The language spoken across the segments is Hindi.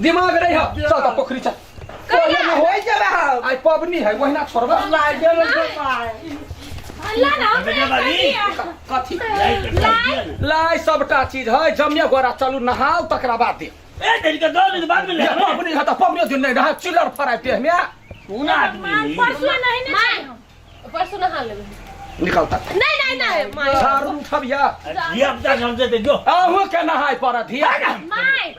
दिमाग नहीं है चल तो पोखरी चल आई पबनी है वही ना छोड़बा कथी लाई सबटा चीज है जमिया गोरा चलू नहाओ तकरा बाद दे पबनी है तो पबनी दिन नहीं रहा चिल्लर फराते हमें परसों नहा लेबे निकलता नहीं झाड़ू उठबिया जो आहू के नहाय पर धिया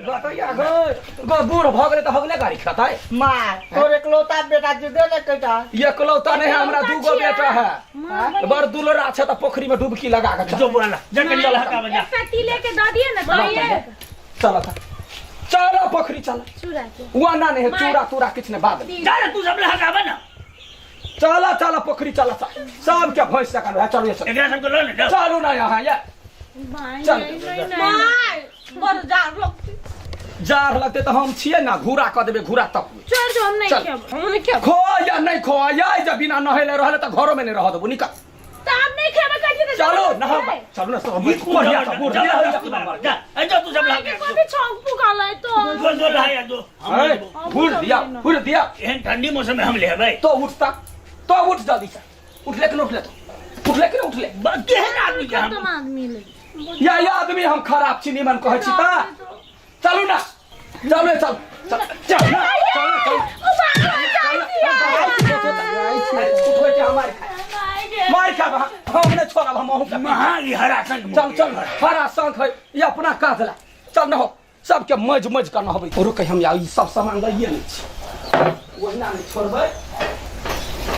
गटैया गो बूढ़ भ गेले त हगले गाड़ी खताय माय तोर एकलौता बेटा जुदे ने कटा ये एकलौता नहीं है हमरा दूगो बेटा है बड़ दुलरा छै त पोखरी में डुबकी लगा के जो बोला जकन चल हटा बजा पति लेके दे दिए ना दइए चल चलो पोखरी चल चूड़ा के वो ना नहीं चूड़ा तूरा किछ ने बाद जा रे तू सब हटाबे ना चला चला पोखरी चला सब के भैंस सका चलो ये एकरा सब को लो ना चलो ना यहाँ ये चल बड़ जार लगते तो हम छिए ना घूरा क देबे घूरा तक चल जो हम नहीं खेब हम नहीं खेब खो या नहीं खो या जब बिना नहले रहले त घरों में नहीं रह देबो निकल तो आप नहीं खेबे कथि ने चलो नहा चलो ना सब बढ़िया सब बूढ़ जा जो तू सब लगा कभी छौंक पुकाला है तो जो लाया दो फूल दिया एहन ठंडी मौसम में हम ले भाई तो उठता तो उठ जल्दी से उठ ले कि उठ ले तो उठ ले केहन आदमी के हम खत्म आदमी ले या आदमी हम खराब चीनी मन कहै छी ता चलू ना चलो चल चल चल ना मार खा हम ने छोड़ा हम महाली हरा संग चल हरा संग है ये अपना काजला चल न हो सबके मज कर न होबै रुकै हम ई सब सामान लइए नै छी ओहिना नै छोड़बै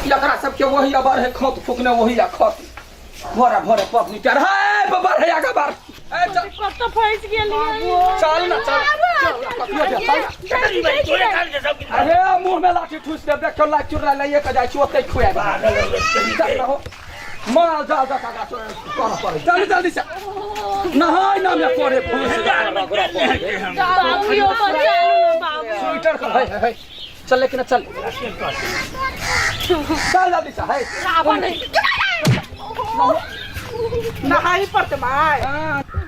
एकरा सबके वही अबर है खोत फुकने वही आ खत भोरे पपनी कर है बबर है आगा बार ए चल कत फंस गेलिए चल ना चल अरे मुंह में लाठी ठूस दे देख के लाठी चुरा ले के जाय छी ओते खुआ चल हो माल जा कागा कर पड़े जल्दी से नहाय ना में करे फूस बाबू ऊपर चालू ना बाबू स्वेटर कर है चल लेकिन चल जल्दी से है नहाई पड़ते माय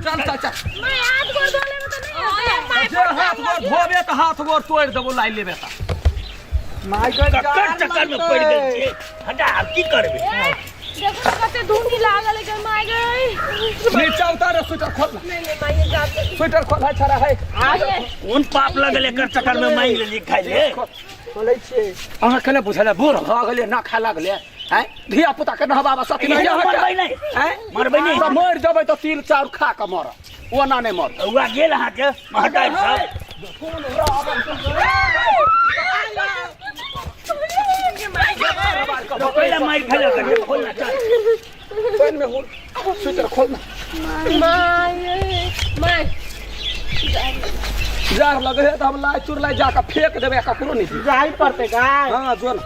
चल मैं हाथ गोड़ धोले में तो नहीं होता हाथ गोड़ धोबे तो हाथ गोड़ तोड़ देबो लाई लेबे त माय चक्कर में पड़ गई हटा की करबे देखो कते धुंधी लागल है माय गई नीचे उतार स्वेटर खोल नहीं माय जाते स्वेटर खोल है छरा है उन पाप लगले कर चक्कर में मांग ले खाइ ले बोलै छी अहाँ केना बुझले बूढ़ भ गेले ना खा लागले हैं धिया पुता के नहबाबा सती नहीं मरबै नहीं हैं मरबै नहीं तो मर जबै तो तिल चाउर खा के मर ओना नहीं मर उआ गेल अहाँ के हटाइ सब पहले मार खेला कर खोल ना चल पेन में हो स्वेटर खोल ना माय जार लगे है तो हम लाई चुर लाई जाकर फेंक देबे ककरो नहीं जाई पड़ते गाय हां जोन